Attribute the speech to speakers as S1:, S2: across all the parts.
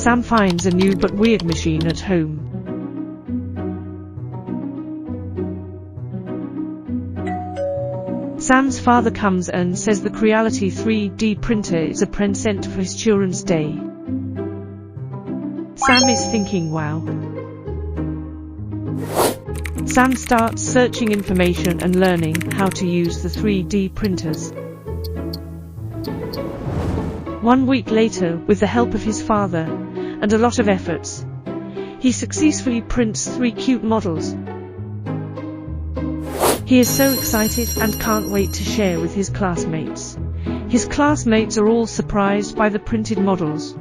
S1: Sam finds a new but weird machine at home. Sam's father comes and says the Creality 3D printer is a present for his children's day. Sam is thinking, wow. Sam starts searching information and learning how to use the 3D printers. 1 week later, with the help of his father and a lot of efforts, he successfully prints 3 cute models. He is so excited and can't wait to share with his classmates. His classmates are all surprised by the printed models.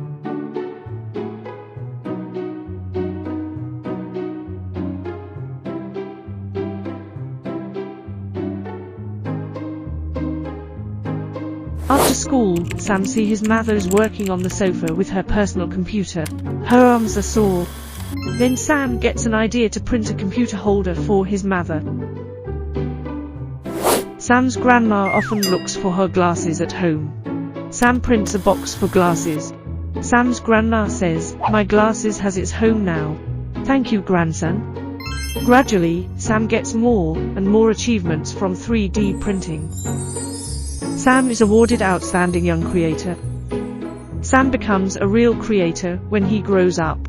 S1: After school, Sam sees his mother is working on the sofa with her personal computer. Her arms are sore. Then Sam gets an idea to print a computer holder for his mother. Sam's grandma often looks for her glasses at home. Sam prints a box for glasses. Sam's grandma says, "My glasses has its home now. Thank you, grandson." Gradually, Sam gets more and more achievements from 3D printing. Sam is awarded Outstanding Young Creator. Sam becomes a real creator when he grows up.